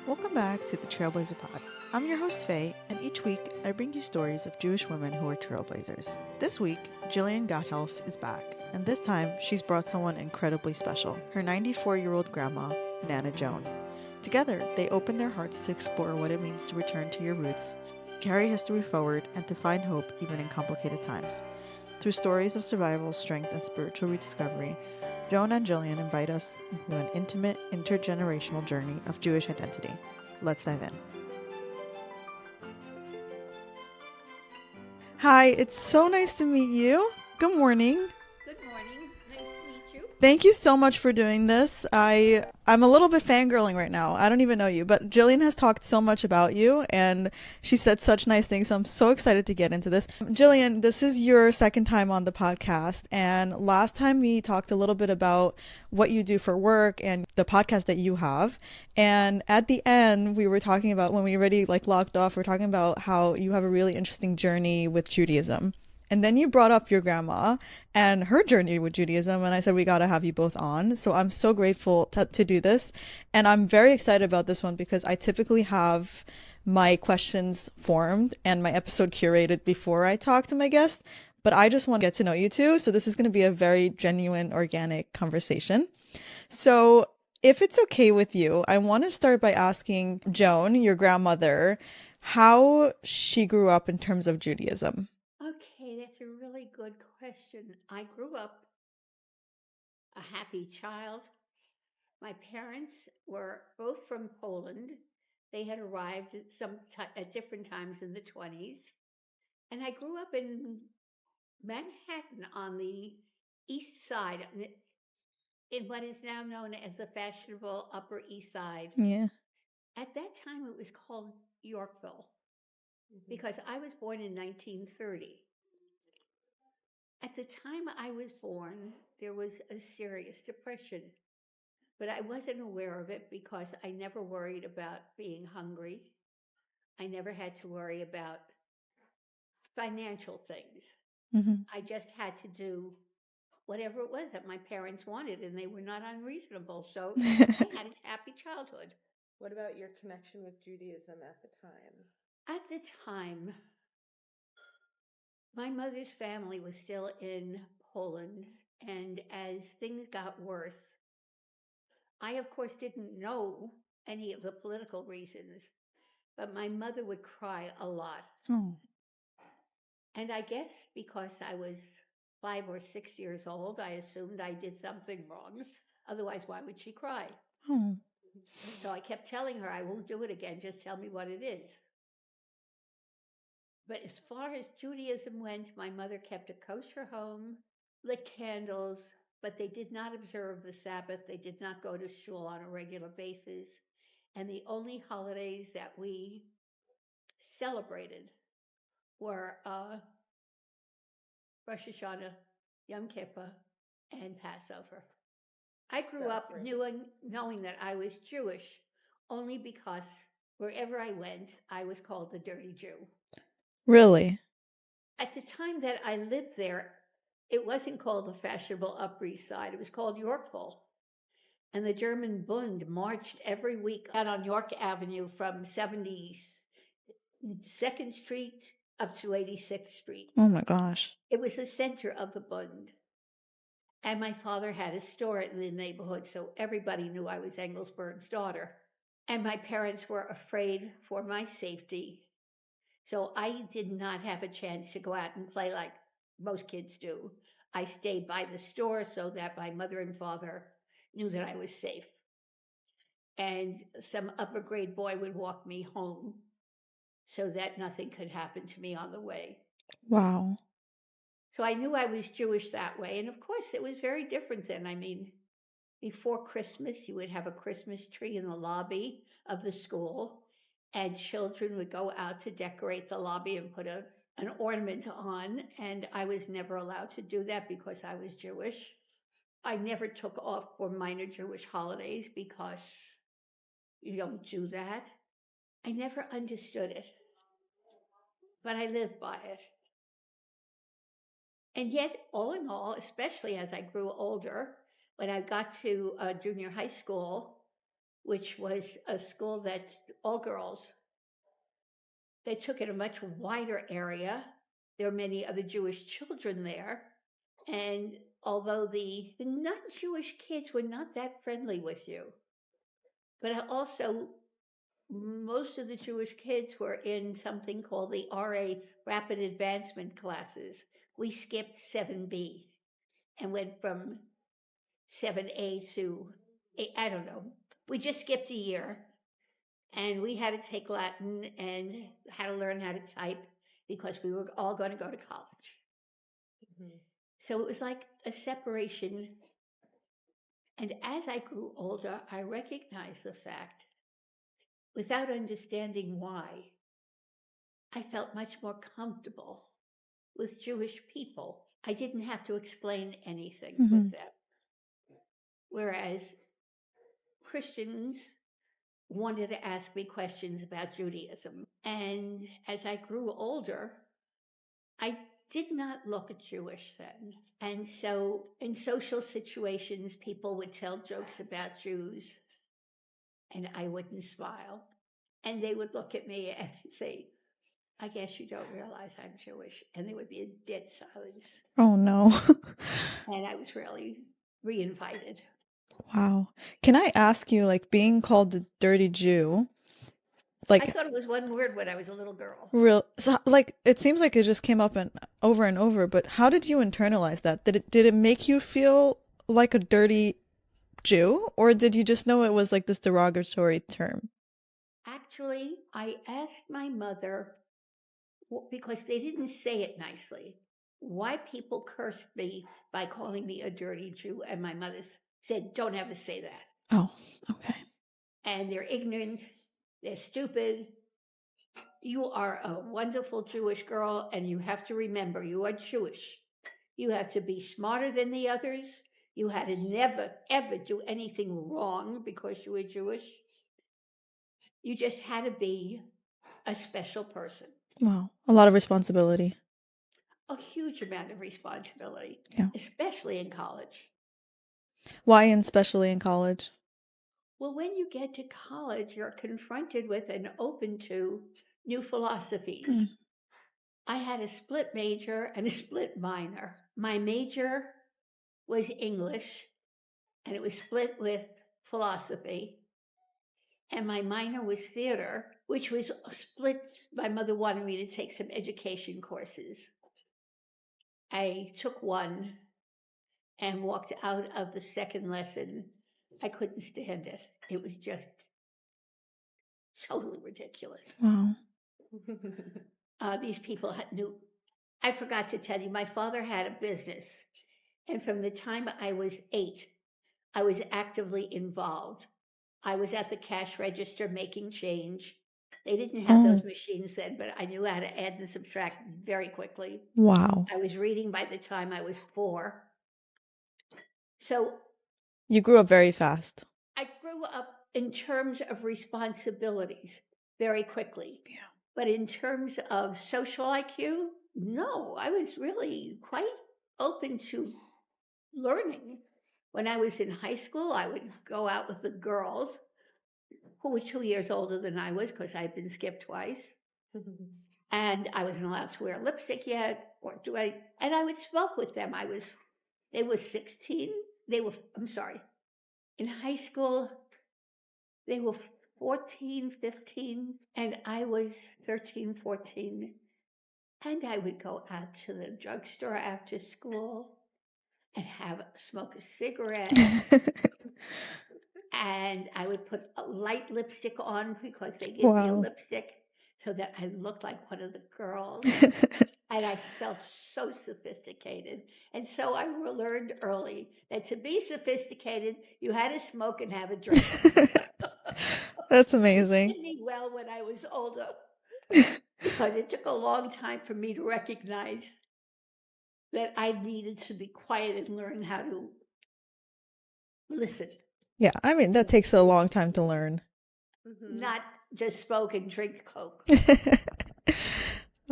Welcome back to the Trailblazer Pod. I'm your host, Faye, and each week I bring you stories of Jewish women who are trailblazers. This week, Jillian Gothelf is back, and this time she's brought someone incredibly special, her 94-year-old grandma, Nana Joan. Together, they open their hearts to explore what it means to return to your roots, carry history forward, and to find hope even in complicated times. Through stories of survival, strength, and spiritual rediscovery, Joan and Jillian invite us into an intimate, intergenerational journey of Jewish identity. Let's dive in. Hi, it's so nice to meet you. Good morning. Good morning. Nice to meet you. Thank you so much for doing this. I'm a little bit fangirling right now. I don't even know you, but Jillian has talked so much about you and she said such nice things. So I'm so excited to get into this. Jillian, this is your second time on the podcast, and last time we talked a little bit about what you do for work and the podcast that you have. And at the end, we were talking about when we already logged off, we're talking about how you have a really interesting journey with Judaism. And then you brought up your grandma and her journey with Judaism, and I said we got to have you both on. So I'm so grateful to do this, and I'm very excited about this one because I typically have my questions formed and my episode curated before I talk to my guest, but I just want to get to know you two. So this is going to be a very genuine, organic conversation. So if it's okay with you, I want to start by asking Joan, your grandmother, how she grew up in terms of Judaism. Okay, that's a really good question. I grew up a happy child. My parents were both from Poland. They had arrived at different times in the 20s. And I grew up in Manhattan on the east side, in what is now known as the fashionable Upper East Side. Yeah. At that time, it was called Yorkville because I was born in 1930. At the time I was born, there was a serious depression, but I wasn't aware of it because I never worried about being hungry. I never had to worry about financial things. Mm-hmm. I just had to do whatever it was that my parents wanted, and they were not unreasonable. So I had a happy childhood. What about your connection with Judaism at the time? At the time, my mother's family was still in Poland, and as things got worse, I, of course, didn't know any of the political reasons, but my mother would cry a lot. Oh. And I guess because I was 5 or 6 years old, I assumed I did something wrong. Otherwise, why would she cry? Oh. So I kept telling her, I won't do it again, just tell me what it is. But as far as Judaism went, my mother kept a kosher home, lit candles, but they did not observe the Sabbath. They did not go to shul on a regular basis. And the only holidays that we celebrated were Rosh Hashanah, Yom Kippur, and Passover. I grew up knowing that I was Jewish only because wherever I went, I was called the dirty Jew. Really? At the time that I lived there, it wasn't called the fashionable Upper East Side. It was called Yorkville. And the German Bund marched every week out on York Avenue from 72nd Street up to 86th Street. Oh my gosh. It was the center of the Bund. And my father had a store in the neighborhood, so everybody knew I was Engelsberg's daughter. And my parents were afraid for my safety. So I did not have a chance to go out and play like most kids do. I stayed by the store so that my mother and father knew that I was safe. And some upper grade boy would walk me home so that nothing could happen to me on the way. Wow. So I knew I was Jewish that way. And of course, it was very different then. I mean, before Christmas, you would have a Christmas tree in the lobby of the school, and children would go out to decorate the lobby and put an ornament on. And I was never allowed to do that because I was Jewish. I never took off for minor Jewish holidays because you don't do that. I never understood it, but I lived by it. And yet, all in all, especially as I grew older, when I got to junior high school, which was a school that all girls. They took in a much wider area. There were many other Jewish children there. And although the non Jewish kids were not that friendly with you, but also most of the Jewish kids were in something called the RA Rapid Advancement classes. We skipped 7B and went from 7A to, I don't know, we just skipped a year and we had to take Latin and had to learn how to type because we were all going to go to college. Mhm. So it was like a separation. And as I grew older, I recognized the fact, without understanding why, I felt much more comfortable with Jewish people. I didn't have to explain anything with Mhm. them. Whereas Christians wanted to ask me questions about Judaism. And as I grew older, I did not look Jewish then. And so in social situations, people would tell jokes about Jews, and I wouldn't smile. And they would look at me and say, I guess you don't realize I'm Jewish. And there would be a dead silence. Oh no. And I was really reinvited. Wow. Can I ask you, like, being called the dirty Jew, I like, thought it was one word when I was a little girl. like, it seems like it just came up and over, but how did you internalize that? Did it make you feel like a dirty Jew, or did you just know it was like this derogatory term? Actually, I asked my mother, because they didn't say it nicely, why people cursed me by calling me a dirty Jew. And my mother said, don't ever say that. Oh, okay. And they're ignorant, they're stupid. You are a wonderful Jewish girl, and you have to remember you are Jewish. You have to be smarter than the others. You had to never, ever do anything wrong because you were Jewish. You just had to be a special person. Wow. A lot of responsibility. A huge amount of responsibility, Yeah. especially in college. Why, and especially in college? Well, when you get to college, you're confronted with and open to new philosophies. Mm. I had a split major and a split minor. My major was English, and it was split with philosophy. And my minor was theater, which was split. My mother wanted me to take some education courses. I took one and walked out of the second lesson. I couldn't stand it. It was just totally ridiculous. Wow. These people knew. I forgot to tell you, my father had a business. And from the time I was 8, I was actively involved. I was at the cash register making change. They didn't have those Oh, machines then, but I knew how to add and subtract very quickly. wow. I was reading by the time I was 4. So You grew up very fast. I grew up in terms of responsibilities very quickly. Yeah. But in terms of social IQ, no, I was really quite open to learning. When I was in high school, I would go out with the girls who were 2 years older than I was because I'd been skipped twice. And I wasn't allowed to wear lipstick yet, or do I? And I would smoke with them. They were 16. I'm sorry, in high school, they were 14, 15, and I was 13, 14. And I would go out to the drugstore after school and smoke a cigarette. And I would put a light lipstick on because they gave me a Wow. lipstick so that I looked like one of the girls. And I felt so sophisticated. And so I learned early that to be sophisticated, you had to smoke and have a drink. That's Which amazing. did me well when I was older, because it took a long time for me to recognize that I needed to be quiet and learn how to listen, Yeah, I mean, that takes a long time to learn. not just smoke and drink Coke.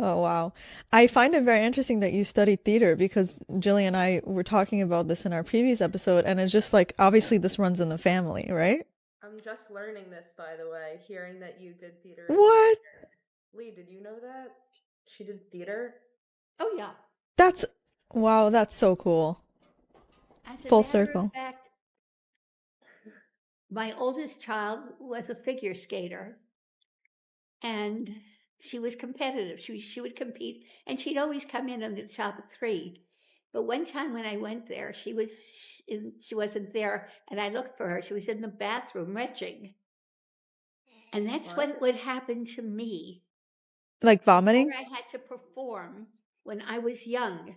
Oh, wow. I find it very interesting that you studied theater because Jillian and I were talking about this in our previous episode, and it's just like obviously this runs in the family, right? I'm just learning this, by the way, hearing that you did theater. What? Lee, did you know that? She did theater? Oh, yeah. That's wow, that's so cool. As a Full matter of circle. fact, my oldest child was a figure skater, and she was competitive. She would compete, and she'd always come in on the top 3. But one time when I went there, she wasn't there, and I looked for her. She was in the bathroom retching, and that's what would happen to me Like before vomiting? I had to perform when I was young.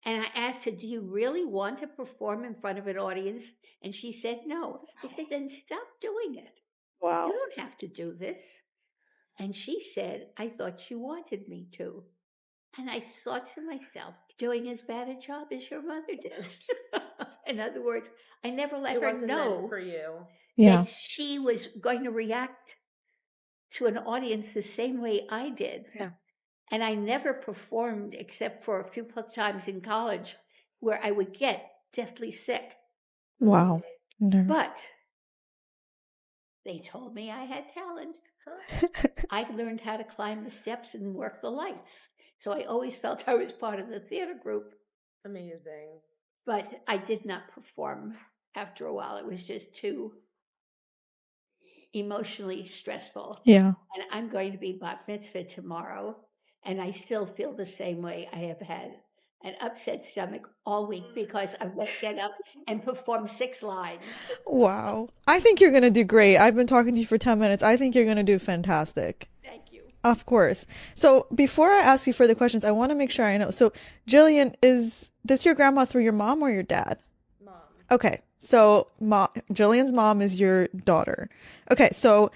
And I asked her, "Do you really want to perform in front of an audience?" And she said, "No." I said, "Then stop doing it. You Wow. don't have to do this." And she said, "I thought you wanted me to." And I thought to myself, doing as bad a job as your mother did. In other words, I never let It her wasn't meant know for you. Yeah. that she was going to react to an audience the same way I did. Yeah. And I never performed except for a few times in college where I would get deathly sick. Wow. Never. But they told me I had talent. I learned how to climb the steps and work the lights. So I always felt I was part of the theater group, Amazing. but I did not perform after a while. It was just too emotionally stressful. Yeah. And I'm going to be bat mitzvah tomorrow, and I still feel the same way. I have had an upset stomach all week because I must get up and perform 6 lines. Wow. I think you're gonna do great. I've been talking to you for 10 minutes. I think you're gonna do fantastic. Thank you. Of course. So before I ask you further questions, I want to make sure I know. So, Jillian, is this your grandma through your mom or your dad? Mom. Okay. So, Jillian's mom is your daughter. Okay. So,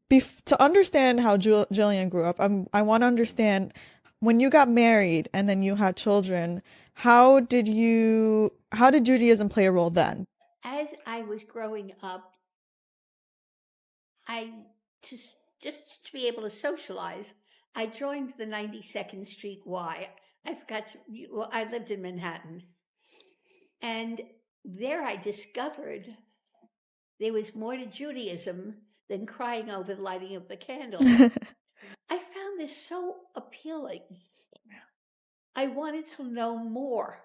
to understand how Jillian grew up, I want to understand when you got married and then you had children, how did Judaism play a role then? As I was growing up, I just to be able to socialize, I joined the 92nd Street Y. I forgot. Well, I lived in Manhattan, and there I discovered there was more to Judaism than crying over the lighting of the candles. I found this so appealing. I wanted to know more,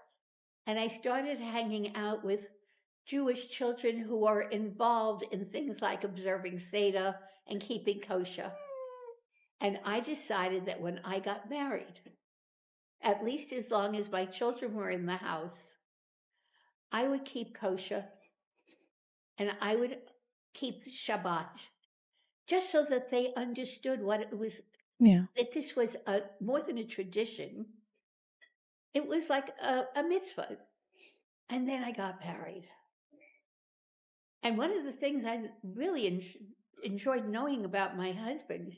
and I started hanging out with Jewish children who are involved in things like observing Seder and keeping kosher. And I decided that when I got married, at least as long as my children were in the house, I would keep kosher and I would keep Shabbat just so that they understood what it was, Yeah. that this was more than a tradition. It was like a mitzvah. And then I got married. And one of the things I really enjoyed knowing about my husband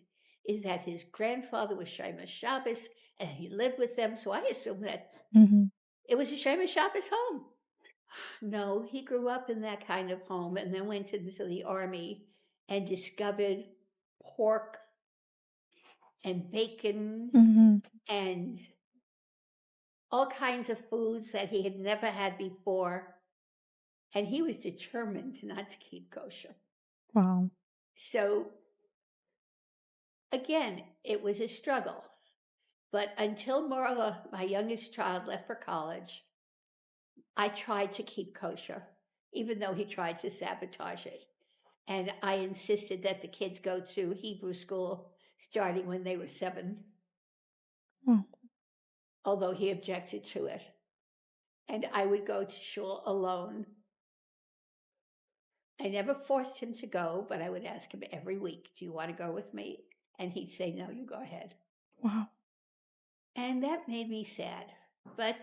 is that his grandfather was Shemesh Shabbos and he lived with them. So I assumed that Mm-hmm. it was a Shemesh Shabbos home. No, he grew up in that kind of home and then went into the army and discovered pork and bacon Mm-hmm. and all kinds of foods that he had never had before. And he was determined not to keep kosher. Wow. So again, it was a struggle. But until Marla, my youngest child, left for college, I tried to keep kosher, even though he tried to sabotage it. And I insisted that the kids go to Hebrew school starting when they were 7, Wow. although he objected to it. And I would go to shul alone. I never forced him to go, but I would ask him every week, "Do you want to go with me?" And he'd say, "No, you go ahead." Wow. And that made me sad. But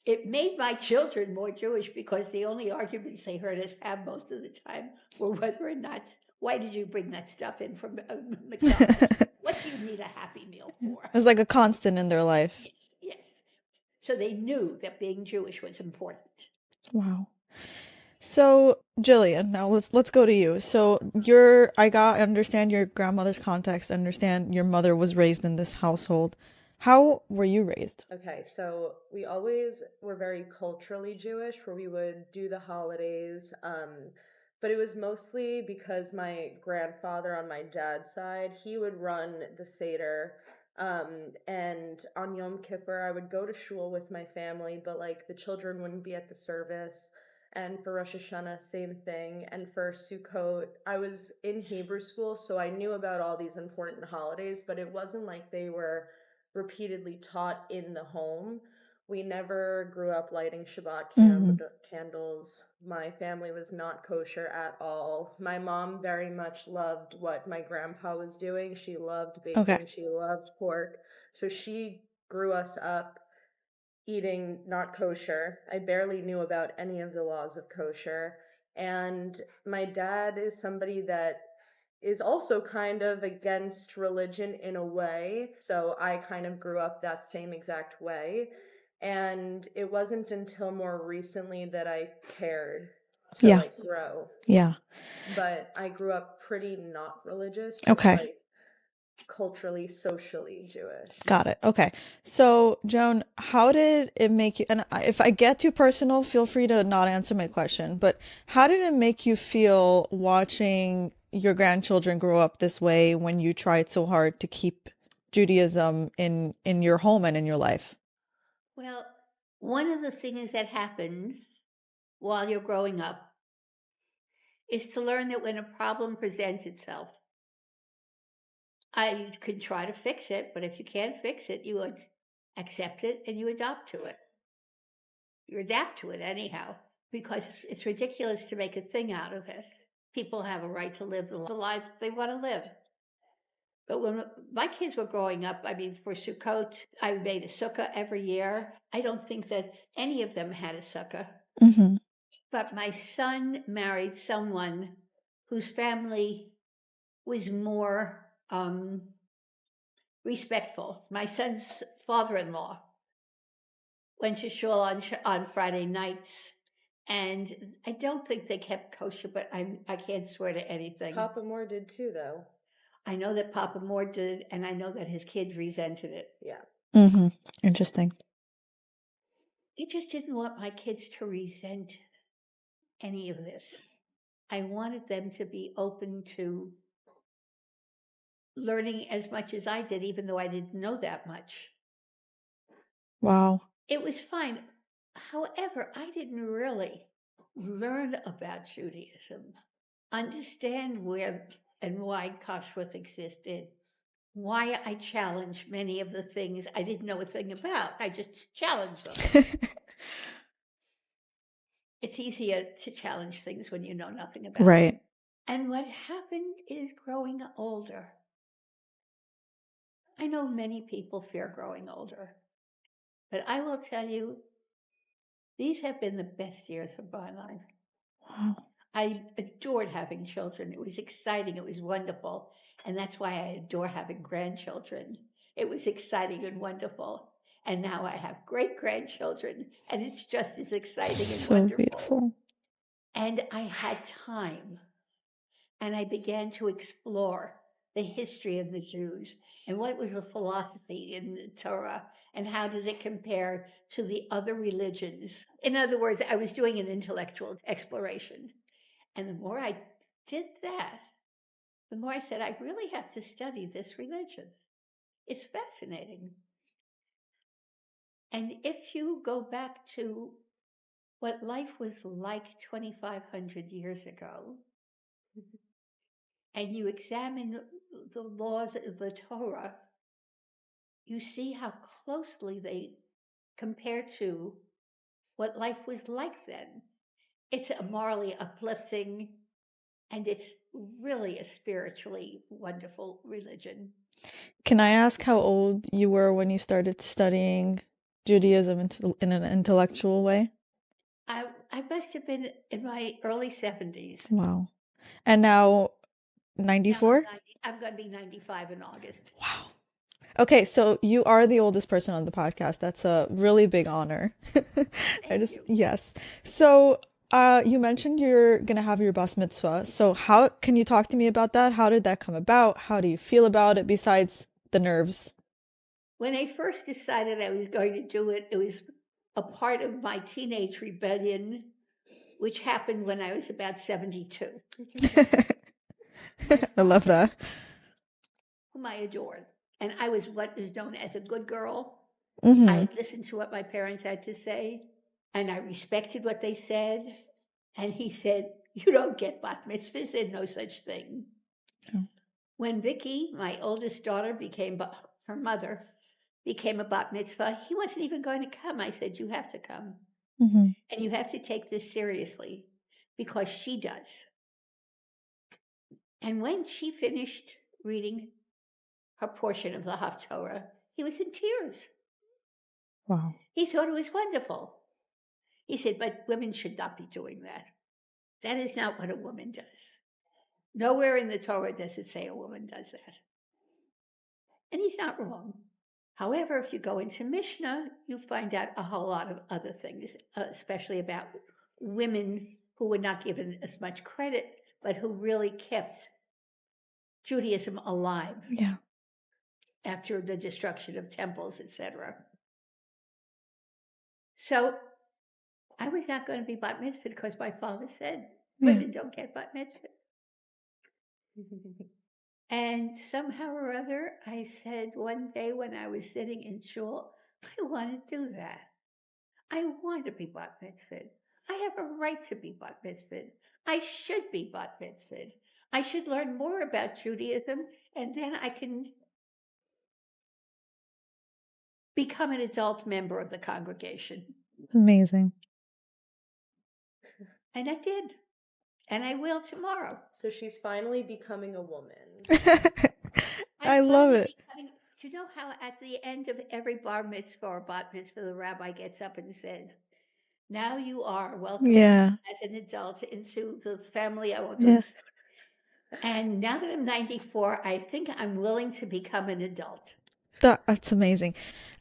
it made my children more Jewish because the only arguments they heard us have most of the time were whether or not, "Why did you bring that stuff in from McDonald's? What do you need a Happy Meal for?" It was like a constant in their life. Yes, yes. So they knew that being Jewish was important. Wow. So, Jillian, now let's go to you. So, I understand your grandmother's context, I understand your mother was raised in this household. How were you raised? Okay, so we always were very culturally Jewish, where we would do the holidays. But it was mostly because my grandfather on my dad's side, he would run the Seder. And on Yom Kippur, I would go to shul with my family, but like the children wouldn't be at the service. And for Rosh Hashanah, same thing. And for Sukkot, I was in Hebrew school, so I knew about all these important holidays, but it wasn't like they were repeatedly taught in the home. We never grew up lighting Shabbat candles. My family was not kosher at all. My mom very much loved what my grandpa was doing. She loved Okay. baking, she loved pork. So she grew us up eating not kosher. I barely knew about any of the laws of kosher. And my dad is somebody that is also kind of against religion in a way. So I kind of grew up that same exact way. And it wasn't until more recently that I cared to Yeah. like grow. Yeah. But I grew up pretty not religious, just Okay. like culturally, socially Jewish. Got it. Okay. So, Joan, how did it make you, and if I get too personal, feel free to not answer my question, but how did it make you feel watching your grandchildren grow up this way when you tried so hard to keep Judaism in your home and in your life? Well, one of the things that happens while you're growing up is to learn that when a problem presents itself, I can try to fix it, but if you can't fix it, you would accept it and you adopt to it. You adapt to it anyhow, because it's ridiculous to make a thing out of it. People have a right to live the life they want to live. But when my kids were growing up, I mean, for Sukkot, I made a sukkah every year. I don't think that any of them had a sukkah. Mm-hmm. But my son married someone whose family was more respectful. My son's father-in-law went to shul on Friday nights, and I don't think they kept kosher, but I can't swear to anything. Papa Moore did too, though. I know that Papa Moore did, and I know that his kids resented it. Yeah. Mm-hmm. Interesting. I just didn't want my kids to resent any of this. I wanted them to be open to learning as much as I did, even though I didn't know that much. Wow. It was fine. However, I didn't really learn about Judaism, understand where and why kashrut existed, why I challenged many of the things I didn't know a thing about. I just challenged them. It's easier to challenge things when you know nothing about them. Right. And what happened is growing older. I know many people fear growing older, but I will tell you, these have been the best years of my life. Wow. I adored having children. It was exciting. It was wonderful. And that's why I adore having grandchildren. It was exciting and wonderful. And now I have great grandchildren, and it's just as exciting and So wonderful. beautiful. And I had time, and I began to explore the history of the Jews and what was the philosophy in the Torah and how did it compare to the other religions. In other words, I was doing an intellectual exploration. And the more I did that, the more I said, I really have to study this religion. It's fascinating. And if you go back to what life was like 2,500 years ago, and you examine the laws of the Torah, you see how closely they compare to what life was like then. It's a morally uplifting, and it's really a spiritually wonderful religion. Can I ask how old you were when you started studying Judaism in an intellectual way? I must have been in my early 70s. Wow. And now Now 94? I'm going to be 95 in August. Wow. Okay, so you are the oldest person on the podcast. That's a really big honor. Thank you. Yes. So, you mentioned you're gonna have your bas mitzvah. So how can you talk to me about that? How did that come about? How do you feel about it besides the nerves? When I first decided I was going to do it, it was a part of my teenage rebellion which happened when I was about 72. I love that. Whom I adored. And I was what is known as a good girl. Mm-hmm. I listened to what my parents had to say, and I respected what they said. And he said, "You don't get bat mitzvahs, there's no such thing." Oh. When Vicky, my oldest daughter, her mother, became a bat mitzvah, he wasn't even going to come. I said, "You have to come. Mm-hmm. And you have to take this seriously because she does." And when she finished reading her portion of the Haftorah, he was in tears. Wow. He thought it was wonderful. He said, "But women should not be doing that. That is not what a woman does. Nowhere in the Torah does it say a woman does that." And he's not wrong. However, if you go into Mishnah, you find out a whole lot of other things, especially about women who were not given as much credit, but who really kept Judaism alive Yeah. after the destruction of temples, etc. So I was not going to be bat mitzvah because my father said women don't get bat mitzvah. And somehow or other, I said one day when I was sitting in shul, I want to do that. I want to be bat mitzvah. I have a right to be bat mitzvah. I should be bat mitzvah. I should learn more about Judaism, and then I can become an adult member of the congregation. Amazing. And I did. And I will tomorrow. So she's finally becoming a woman. I love it. Do you know how at the end of every bar mitzvah or bat mitzvah, the rabbi gets up and says, "Now you are welcome Yeah. as an adult into the family of Yeah. And now that I'm 94, I think I'm willing to become an adult." That's amazing.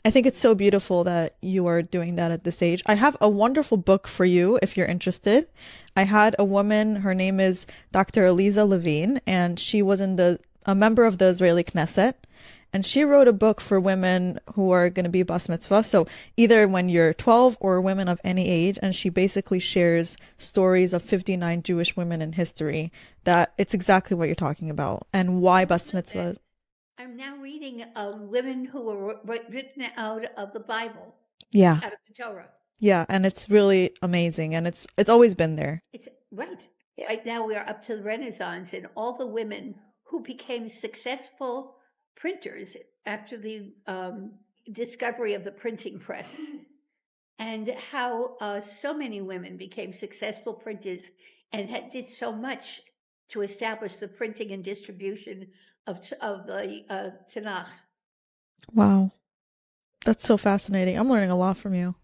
I think it's so beautiful that you are doing that at this age. I have a wonderful book for you if you're interested. I had a woman, her name is Dr. Eliza Levine, and she was a member of the Israeli Knesset. And she wrote a book for women who are going to be bas mitzvah. So either when you're 12 or women of any age. And she basically shares stories of 59 Jewish women in history that it's exactly what you're talking about and why bas mitzvah. I'm now reading women who were written out of the Bible. Yeah. Out of the Torah. Yeah, and it's really amazing, and it's always been there. It's right. Yeah. Right now we are up to the Renaissance, and all the women who became successful printers after the discovery of the printing press, and how so many women became successful printers and did so much to establish the printing and distribution of the Tanakh. Wow. That's so fascinating. I'm learning a lot from you.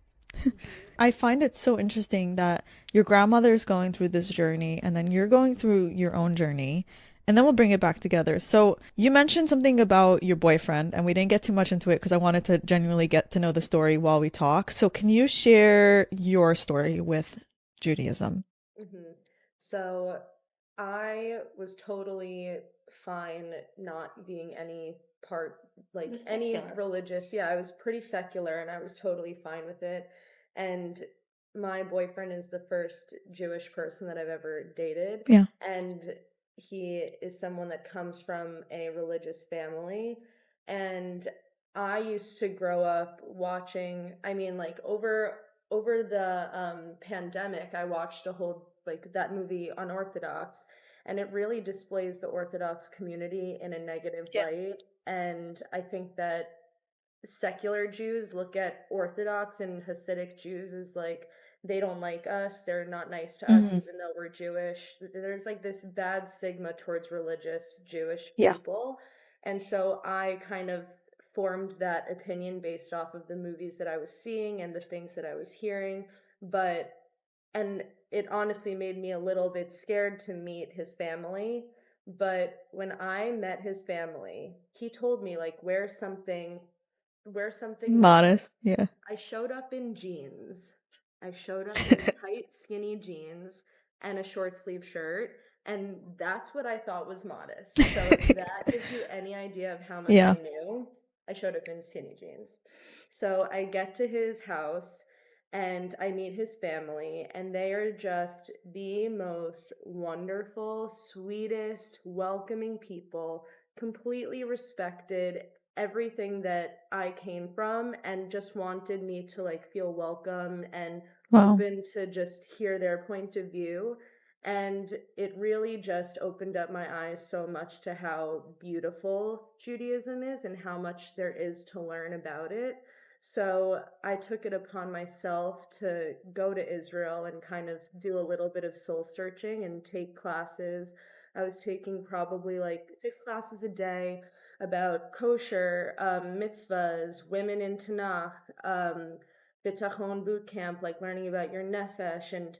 I find it so interesting that your grandmother's going through this journey and then you're going through your own journey. And then we'll bring it back together. So you mentioned something about your boyfriend, and we didn't get too much into it because I wanted to genuinely get to know the story while we talk. So can you share your story with Judaism? Mm-hmm. So I was totally fine not being any part, like any religious. Yeah, I was pretty secular and I was totally fine with it. And my boyfriend is the first Jewish person that I've ever dated. Yeah. And he is someone that comes from a religious family. And I used to grow up watching, I mean, like over the pandemic, I watched a whole like that movie Unorthodox, and it really displays the Orthodox community in a negative light. And I think that secular Jews look at Orthodox and Hasidic Jews as like they don't like us, they're not nice to us, even though we're Jewish. There's like this bad stigma towards religious Jewish people. And so I kind of formed that opinion based off of the movies that I was seeing and the things that I was hearing. And it honestly made me a little bit scared to meet his family. But when I met his family, he told me, like, wear something modest. Yeah. I showed up in jeans. I showed up in tight, skinny jeans and a short sleeve shirt. And that's what I thought was modest. So if that gives you any idea of how much I knew, I showed up in skinny jeans. So I get to his house and I meet his family, and they are just the most wonderful, sweetest, welcoming people, completely respected everything that I came from and just wanted me to like feel welcome and Wow. open to just hear their point of view. And it really just opened up my eyes so much to how beautiful Judaism is and how much there is to learn about it. So I took it upon myself to go to Israel and kind of do a little bit of soul searching and take classes. I was taking probably like 6 classes a day about kosher, mitzvahs, women in Tanakh, bitachon boot camp, like learning about your nefesh and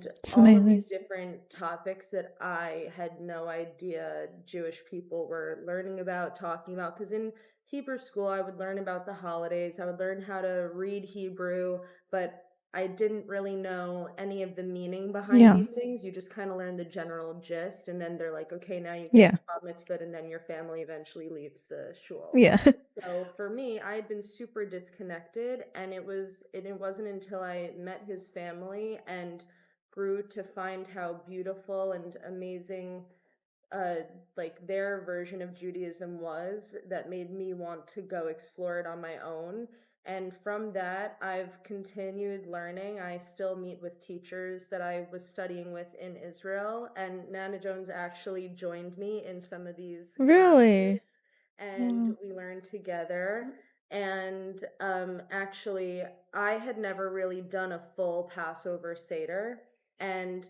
It's all of amazing. these different topics that I had no idea Jewish people were learning about, talking about. Because in Hebrew school, I would learn about the holidays, I would learn how to read Hebrew, but I didn't really know any of the meaning behind Yeah. these things. You just kind of learn the general gist, and then they're like, okay, now you Yeah. get bat mitzvah, and then your family eventually leaves the shul. Yeah. So for me, I had been super disconnected, and it wasn't until I met his family and grew to find how beautiful and amazing uh like their version of Judaism was that made me want to go explore it on my own. And from that, I've continued learning. I still meet with teachers that I was studying with in Israel, and Nana Jones actually joined me in some of these classes Really? and Wow. we learned together. And actually, I had never really done a full Passover Seder, and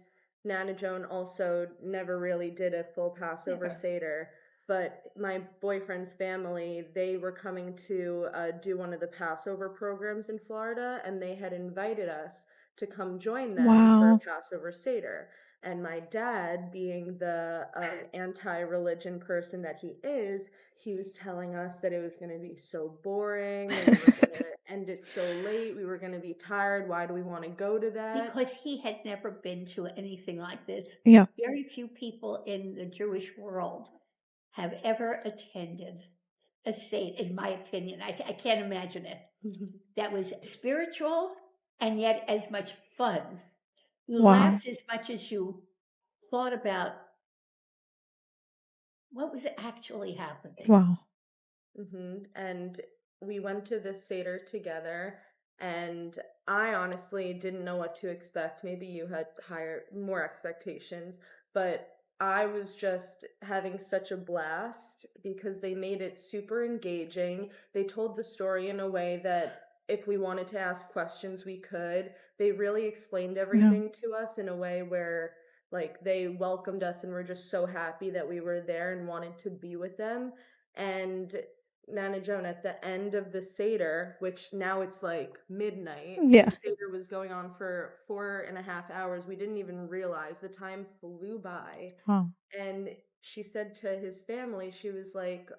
Nana Joan also never really did a full Passover Never. Seder. But my boyfriend's family, they were coming to do one of the Passover programs in Florida, and they had invited us to come join them for a Wow. Passover Seder. And my dad, being the anti-religion person that he was telling us that it was going to be so boring and we were going to end it so late. We were going to be tired. Why do we want to go to that? Because he had never been to anything like this. Yeah. Very few people in the Jewish world have ever attended a Seder, in my opinion. I can't imagine it. That was spiritual and yet as much fun. You Wow. laughed as much as you thought about what was actually happening. Wow. And we went to this Seder together, and I honestly didn't know what to expect. Maybe you had more expectations, but I was just having such a blast because they made it super engaging. They told the story in a way that if we wanted to ask questions, we could. They really explained Yeah. everything to us in a way where like they welcomed us and were just so happy that we were there and wanted to be with them. And Nana Joan, at the end of the Seder, which now it's like midnight, Yeah. the Seder was going on for 4.5 hours. We didn't even realize the time flew by. Wow. And she said to his family, she was like,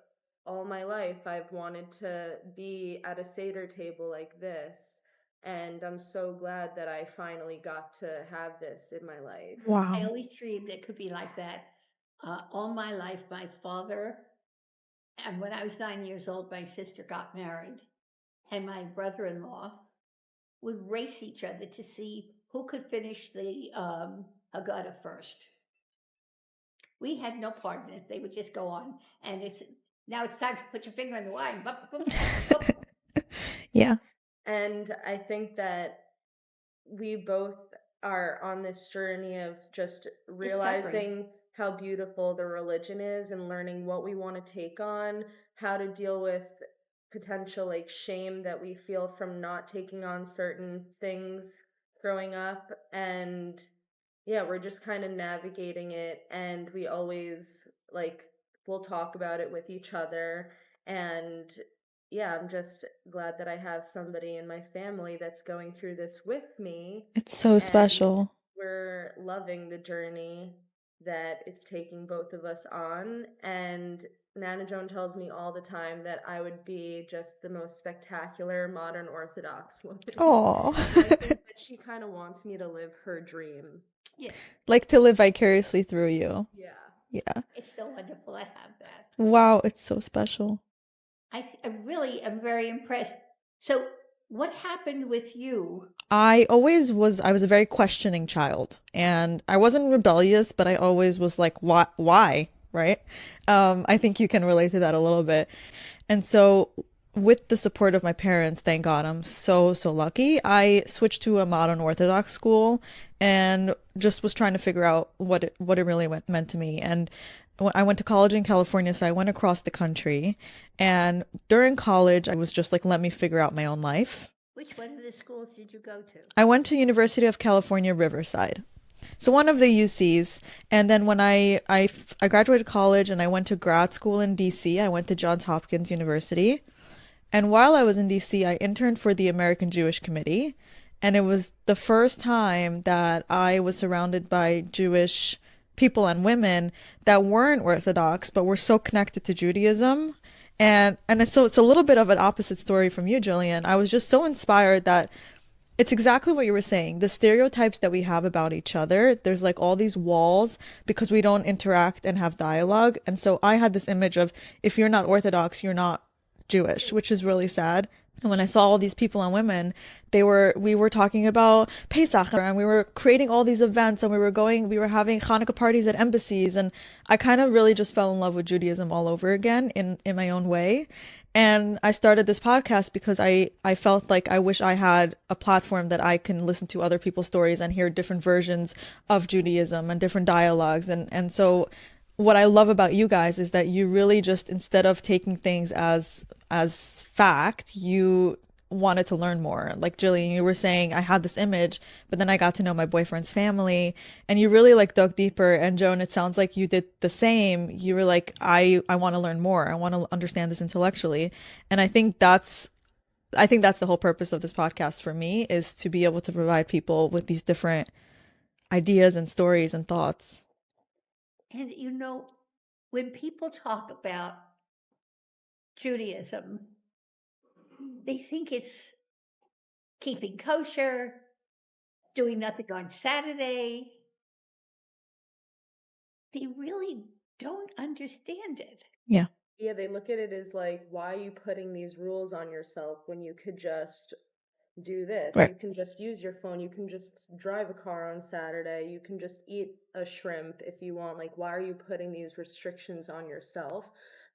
all my life I've wanted to be at a Seder table like this. And I'm so glad that I finally got to have this in my life. I Wow. always dreamed it could be like that. All my life, my father, and when I was 9 years old, my sister got married, and my brother in law would race each other to see who could finish the Haggadah first. We had no part in it. They would just go on, and it's now it's time to put your finger in the wine. Bup, bup, bup. Yeah. And I think that we both are on this journey of just realizing how beautiful the religion is and learning what we want to take on, how to deal with potential like shame that we feel from not taking on certain things growing up. And yeah, we're just kind of navigating it, and we always like we'll talk about it with each other. And yeah, I'm just glad that I have somebody in my family that's going through this with me, It's so and special. we're loving the journey that it's taking both of us on. And Nana Joan tells me all the time that I would be just the most spectacular modern Orthodox woman. Oh. And I think that she kind of wants me to live her dream. Yeah, Like to live vicariously through you. Yeah. Yeah. it's so wonderful. I have that. Wow, it's so special. I really am very impressed. So What happened with you? I was a very questioning child, and I wasn't rebellious, but I always was like, why, right? I think you can relate to that a little bit. And so with the support of my parents, thank God, I'm so lucky. I switched to a modern Orthodox school and just was trying to figure out what it really meant to me. And I went to college in California, so I went across the country. And during college, I was just like, let me figure out my own life. Which one of the schools did you go to? I went to University of California, Riverside. So one of the UCs. And then when I graduated college and I went to grad school in DC, I went to Johns Hopkins University. And while I was in DC, I interned for the American Jewish Committee. And it was the first time that I was surrounded by Jewish people and women that weren't Orthodox, but were so connected to Judaism. So it's a little bit of an opposite story from you, Jillian. I was just so inspired that it's exactly what you were saying. The stereotypes that we have about each other, there's like all these walls because we don't interact and have dialogue. And so I had this image of if you're not Orthodox, you're not Jewish, which is really sad. And when I saw all these people and women, we were talking about Pesach and we were creating all these events and we were having Hanukkah parties at embassies. And I kind of really just fell in love with Judaism all over again in my own way. And I started this podcast because I felt like I wish I had a platform that I can listen to other people's stories and hear different versions of Judaism and different dialogues. And so what I love about you guys is that you really just, instead of taking things as fact, you wanted to learn more. Like Jillian, you were saying, I had this image, but then I got to know my boyfriend's family, and you really like dug deeper. And Joan, it sounds like you did the same. You were like, I want to learn more. I want to understand this intellectually. And I think that's the whole purpose of this podcast for me, is to be able to provide people with these different ideas and stories and thoughts. And when people talk about Judaism, they think it's keeping kosher, doing nothing on Saturday. They really don't understand it. Yeah. Yeah, they look at it as like, why are you putting these rules on yourself when you could just do this? Right. You can just use your phone. You can just drive a car on Saturday. You can just eat a shrimp if you want. Like, why are you putting these restrictions on yourself?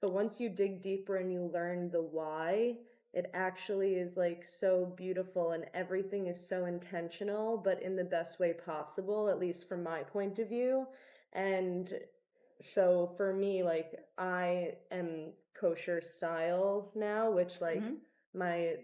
But once you dig deeper and you learn the why, it actually is like so beautiful and everything is so intentional, but in the best way possible, at least from my point of view. And so for me, like I am kosher style now, which like Mhm. my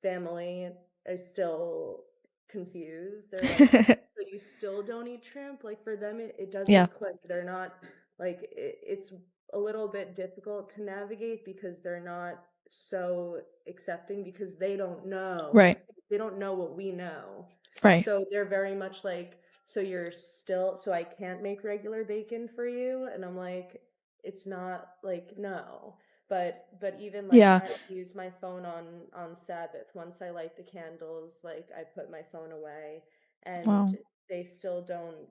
family is still confused. They're like, but you still don't eat shrimp? Like for them, it Yeah. doesn't click. They're not like it's a little bit difficult to navigate because they're not so accepting because they don't know. Right. They don't know what we know. Right. So they're very much like, so you're still, so I can't make regular bacon for you? And I'm like, it's not like, no. But even like Yeah. I don't use my phone on Sabbath. Once I light the candles, like I put my phone away, and Wow. they still don't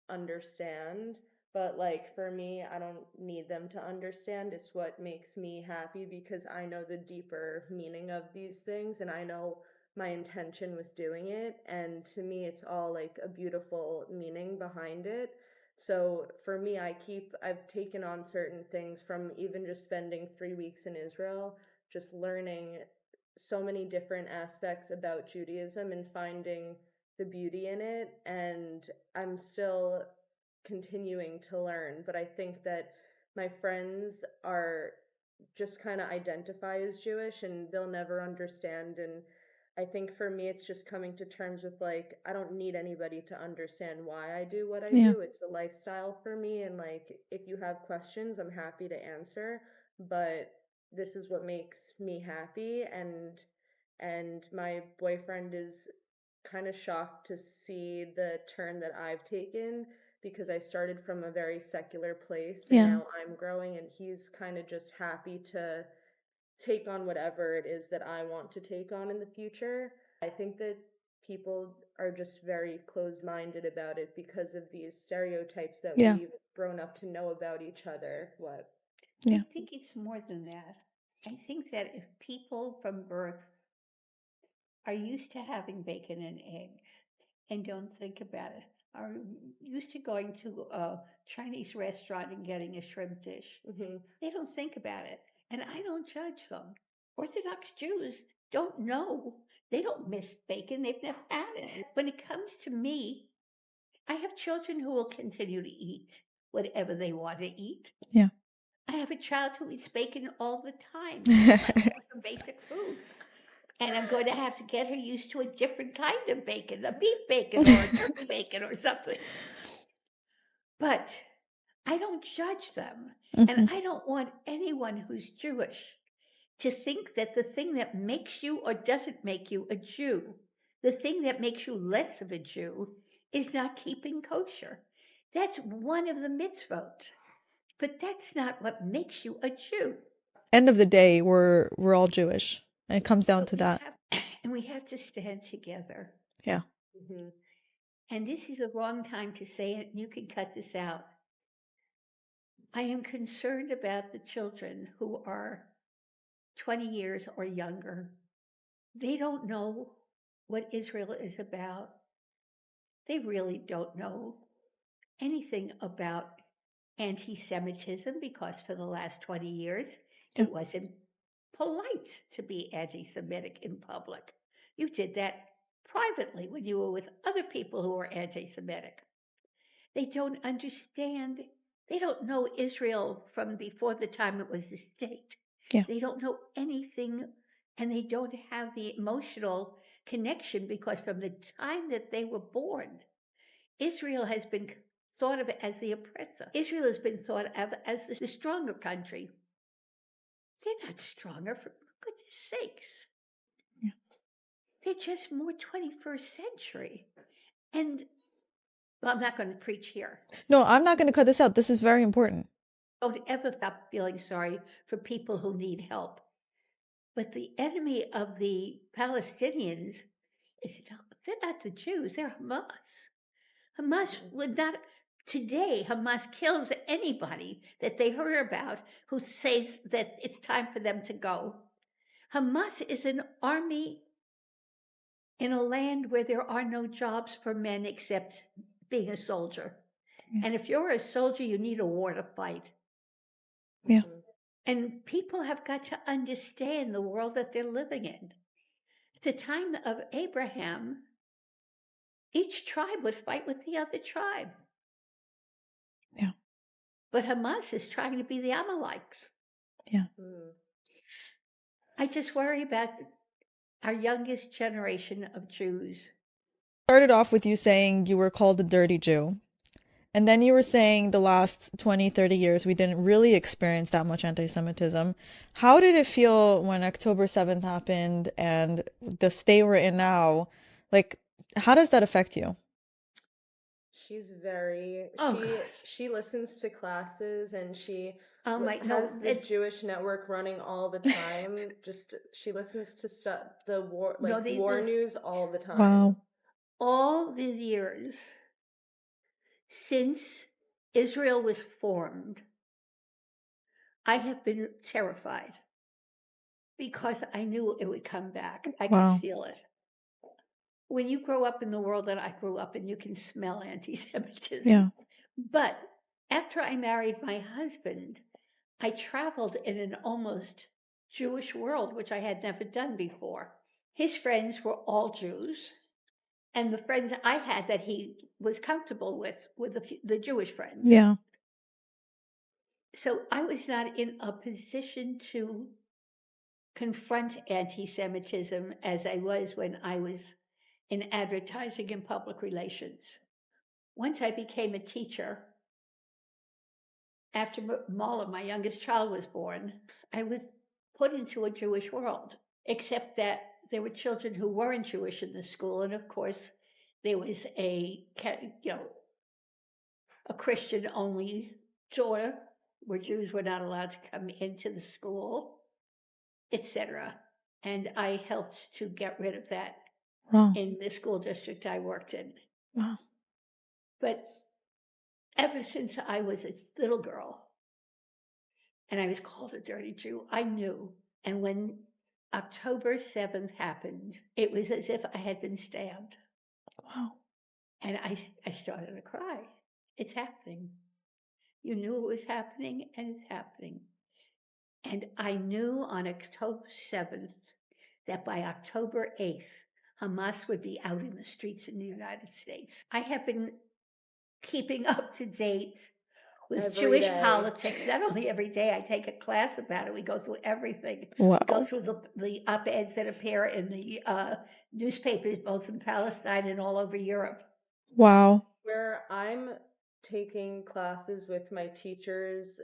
understand. But like for me, I don't need them to understand. It's what makes me happy because I know the deeper meaning of these things and I know my intention with doing it. And to me, it's all like a beautiful meaning behind it. So for me, I've taken on certain things from even just spending 3 weeks in Israel, just learning so many different aspects about Judaism and finding the beauty in it. And I'm still continuing to learn, but I think that my friends are just kind of identify as Jewish and they'll never understand. And I think for me, it's just coming to terms with like, I don't need anybody to understand why I do what I Yeah. do. It's a lifestyle for me. And like, if you have questions, I'm happy to answer. But this is what makes me happy. And my boyfriend is kind of shocked to see the turn that I've taken because I started from a very secular place and Yeah. now I'm growing and he's kind of just happy to take on whatever it is that I want to take on in the future. I think that people are just very closed minded about it because of these stereotypes that Yeah. we've grown up to know about each other. What? Yeah. I think it's more than that. I think that if people from birth are used to having bacon and eggs and don't think about it, are used to going to a Chinese restaurant and getting a shrimp dish. Hmm. They don't think about it. And I don't judge them. Orthodox Jews don't know. They don't miss bacon. They've never had it. When it comes to me, I have children who will continue to eat whatever they want to eat. Yeah. I have a child who eats bacon all the time. It's like one of the basic foods. And I'm going to have to get her used to a different kind of bacon, a beef bacon or a turkey bacon or something. But I don't judge them. And Mhm. I don't want anyone who's Jewish to think that the thing that makes you or doesn't make you a Jew, the thing that makes you less of a Jew, is not keeping kosher. That's one of the mitzvot. But that's not what makes you a Jew. End of the day, we're all Jewish. And it comes down But to that. and we have to stand together. Yeah. Hmm. And this is the wrong time to say it. You can cut this out. I am concerned about the children who are 20 years or younger. They don't know what Israel is about. They really don't know anything about anti Semitism because for the last 20 years Yeah. it wasn't polite to be anti Semitic in public. You did that privately when you were with other people who were anti Semitic. They don't understand. They don't know Israel from before the time it was a state. Yeah. They don't know anything and they don't have the emotional connection because from the time that they were born, Israel has been thought of as the oppressor. Israel has been thought of as the stronger country. They're not stronger, for goodness sakes. Yeah. They're just more 21st century. And well, I'm not going to preach here. No, I'm not going to cut this out. This is very important. Don't ever stop feeling sorry for people who need help. But the enemy of the Palestinians they're not the Jews, they're Hamas. Hamas would not, today, Hamas kills anybody that they hear about who says that it's time for them to go. Hamas is an army in a land where there are no jobs for men except being a soldier. And if you're a soldier, you need a war to fight. Yeah. And people have got to understand the world that they're living in. At the time of Abraham, each tribe would fight with the other tribe. Yeah. But Hamas is trying to be the Amalekites. Yeah. Mm. I just worry about our youngest generation of Jews. Started off with you saying you were called a dirty Jew. And then you were saying the last 20, 30 years, we didn't really experience that much anti-Semitism. How did it feel when October 7th happened and the state we're in now? Like, how does that affect you? She's very Oh, God. she listens to classes and she Oh, my, no, has the Jewish network running all the time. Just she listens to the war no, war news all the time. Wow. all the years since Israel was formed, I have been terrified because I knew it would come back. I Wow. could feel it. When you grow up in the world that I grew up in, you can smell anti-Semitism. Yeah. But after I married my husband, I traveled in an almost Jewish world, which I had never done before. His friends were all Jews, and the friends I had that he was comfortable with were the Jewish friends. Yeah. So I was not in a position to confront anti-Semitism as I was when I was in advertising and public relations. Once I became a teacher, after Mala, my youngest child, was born, I was put into a Jewish world, except that there were children who weren't Jewish in the school, and of course, there was a Christian-only daughter where Jews were not allowed to come into the school, etc. And I helped to get rid of that Wow. in the school district I worked in. Wow. But ever since I was a little girl and I was called a dirty Jew, I knew. And when October 7th happened, it was as if I had been stabbed. Wow. And I started to cry. It's happening. You knew it was happening, and it's happening. And I knew on October 7th that by October 8th, Hamas would be out in the streets in the United States. I have been keeping up to date with Every Jewish day. politics. Not only every day, I take a class about it. We go through everything. Wow. We go through the op-eds that appear in the newspapers, both in Palestine and all over Europe. Wow. Where I'm taking classes with my teachers,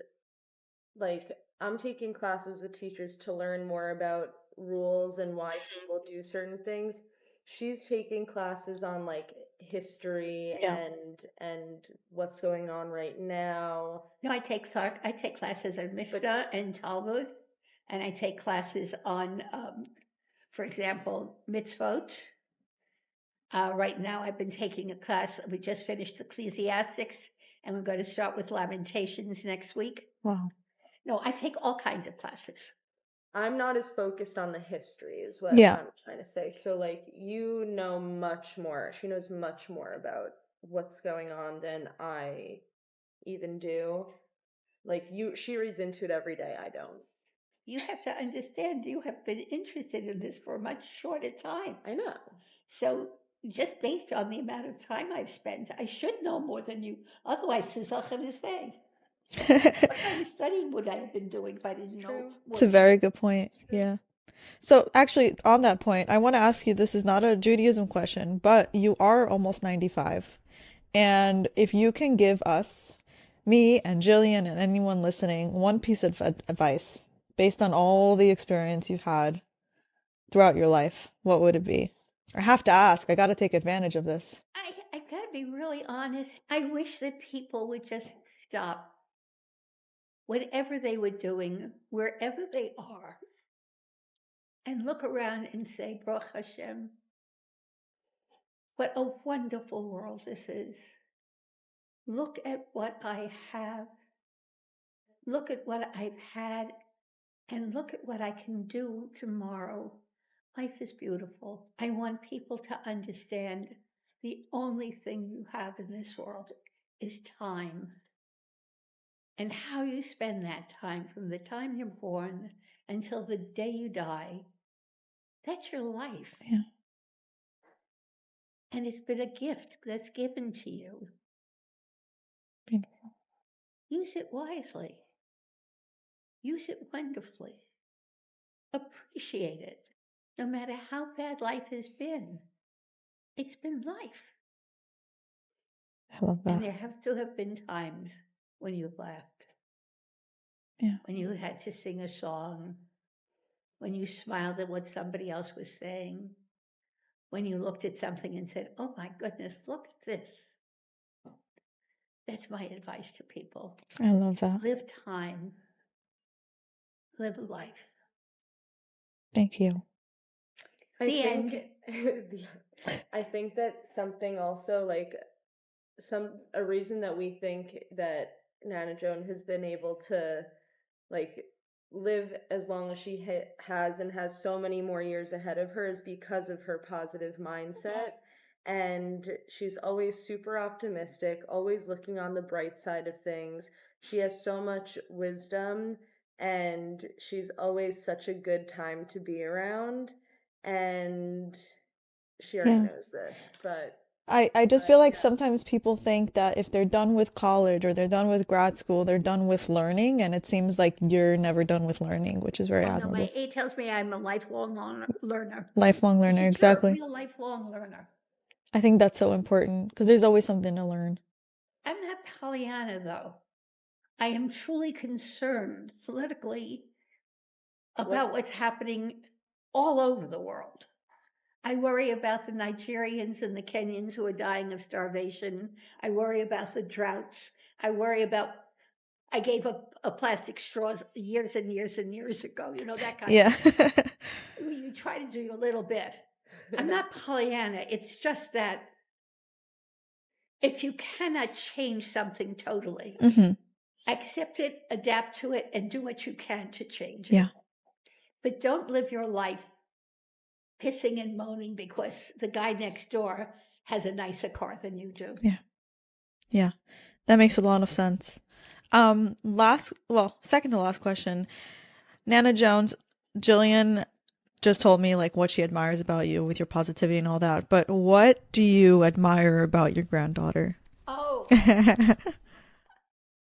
like I'm taking classes with teachers to learn more about rules and why people do certain things. She's taking classes on like history Yeah. and what's going on right now. No, I take classes on Mishnah and Talmud, and I take classes on, for example, mitzvot. Right now, I've been taking a class. We just finished Ecclesiastics, and we're going to start with Lamentations next week. Wow. No, I take all kinds of classes. I'm not as focused on the history, is what Yeah. I'm trying to say. So, like, you know much more. She knows much more about what's going on than I even do. Like, she reads into it every day. I don't. You have to understand, you have been interested in this for a much shorter time. I know. So, just based on the amount of time I've spent, I should know more than you. Otherwise, Sizalchan is saying. What kind of studying would I have been doing if I didn't know more? It's a very good point. Yeah. So actually, on that point, I want to ask you, this is not a Judaism question, but you are almost 95. And if you can give us, me and Jillian and anyone listening, one piece of advice based on all the experience you've had throughout your life, what would it be? I have to ask. I got to take advantage of this. I gotta be really honest. I wish that people would just stop whatever they were doing, wherever they are, and look around and say, Baruch Hashem, what a wonderful world this is. Look at what I have. Look at what I've had, and look at what I can do tomorrow. Life is beautiful. I want people to understand the only thing you have in this world is time. And how you spend that time from the time you're born until the day you die, that's your life. Yeah. And it's been a gift that's given to you. Beautiful. Use it wisely. Use it wonderfully. Appreciate it. No matter how bad life has been, it's been life. I love And that. there have to have been times when you laughed. Yeah. When you had to sing a song. When you smiled at what somebody else was saying. When you looked at something and said, oh my goodness, look at this. That's my advice to people. I love that. Live time. Live life. Thank you. The end. I think that something also like a reason that we think that Nana Joan has been able to like live as long as she has and has so many more years ahead of her is because of her positive mindset. And she's always super optimistic, always looking on the bright side of things. She has so much wisdom and she's always such a good time to be around. And she already Yeah. knows this, but I just feel like sometimes people think that if they're done with college or they're done with grad school, they're done with learning, and it seems like you're never done with learning, which is very Oh, no, admirable. it tells me I'm a lifelong learner. Lifelong learner, You're a exactly. real lifelong learner. I think that's so important because there's always something to learn. I'm not Pollyanna, though. I am truly concerned politically about what's happening all over the world. I worry about the Nigerians and the Kenyans who are dying of starvation. I worry about the droughts. I gave up a plastic straws years and years and years ago, that kind Yeah. of thing. You try to do a little bit. I'm not Pollyanna. It's just that if you cannot change something totally, Mm-hmm. accept it, adapt to it, and do what you can to change it. Yeah. but don't live your life pissing and moaning because the guy next door has a nicer car than you do. Yeah. Yeah. That makes a lot of sense. Second to last question. Nana Jones, Jillian just told me like what she admires about you with your positivity and all that, but what do you admire about your granddaughter? Oh,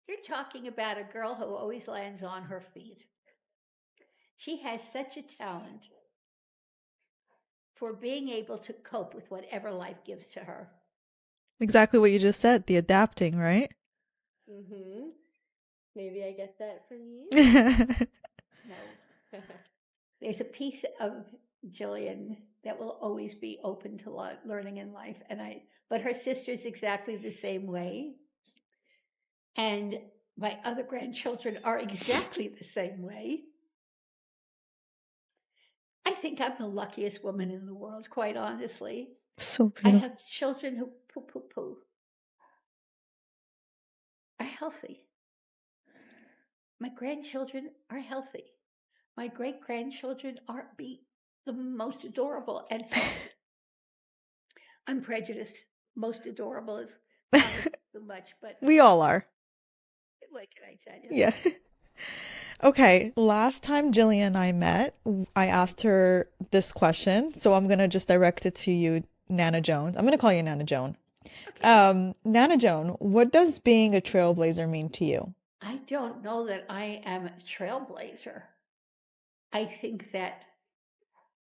you're talking about a girl who always lands on her feet. She has such a talent for being able to cope with whatever life gives to her. Exactly what you just said, the adapting, right? Mm-hmm. Maybe I get that from you. No. There's a piece of Jillian that will always be open to learning in life, but her sister's exactly the same way, and my other grandchildren are exactly the same way. I think I'm the luckiest woman in the world, quite honestly. So I beautiful. have children who poo are healthy. My grandchildren are healthy. My great grandchildren are the most adorable, and I'm prejudiced. Most adorable is probably too much, but We all are. what can I tell you? Yeah. Okay, last time Jillian and I met, I asked her this question, so I'm gonna just direct it to you, Nana Jones. I'm gonna call you Nana Joan. Okay. Nana Joan, what does being a trailblazer mean to you? I don't know that I am a trailblazer. I think that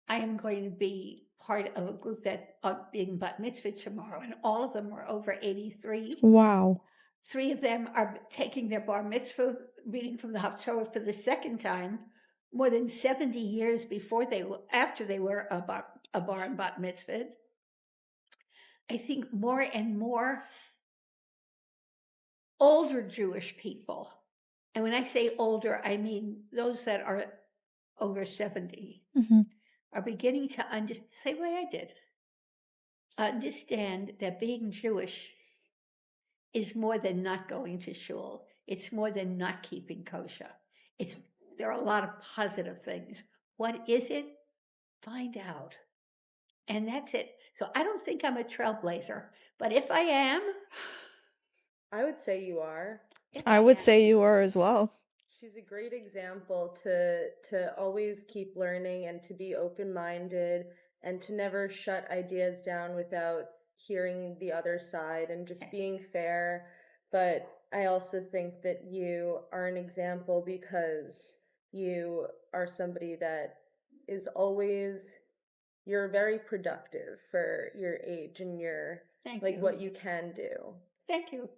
I am going to be part of a group that are being bat mitzvah tomorrow, and all of them are over 83. Wow. 3 of them are taking their bar mitzvah reading from the Haftorah for the second time, more than 70 years after they were a bar and bat mitzvah. I think more and more older Jewish people, and when I say older, I mean those that are over 70, Mm-hmm. are beginning to understand, same way I did, understand that being Jewish is more than not going to shul. It's more than not keeping kosher. It's There are a lot of positive things. What is it? Find out. And that's it. So I don't think I'm a trailblazer, but if I am, I would say you are. if I I would am, say you are as well. She's a great example to always keep learning and to be open-minded and to never shut ideas down without hearing the other side and just being fair. But I also think that you are an example because you are somebody that is always you're very productive for your age and your thank like you. what you can do. Thank you.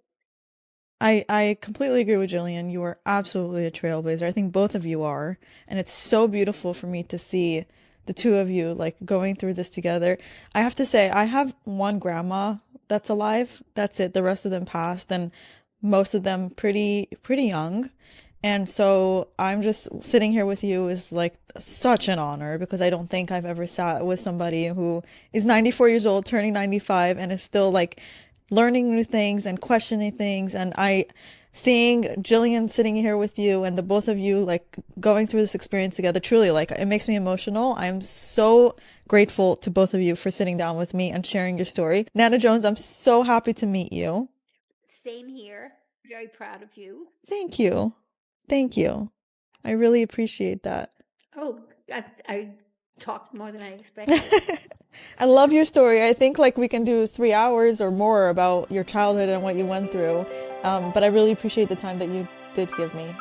I completely agree with Jillian. You are absolutely a trailblazer. I think both of you are. And it's so beautiful for me to see the two of you like going through this together. I have to say, I have one grandma that's alive. That's it. The rest of them passed, and most of them pretty young. And so I'm just sitting here with you is like such an honor because I don't think I've ever sat with somebody who is 94 years old, turning 95, and is still like learning new things and questioning things. And seeing Jillian sitting here with you and the both of you like going through this experience together, truly like it makes me emotional. I'm so grateful to both of you for sitting down with me and sharing your story. Nana Jones, I'm so happy to meet you. Same here. Very proud of you. Thank you. Thank you. I really appreciate that. Oh, I talked more than I expected. I love your story. I think like we can do 3 hours or more about your childhood and what you went through. But I really appreciate the time that you did give me.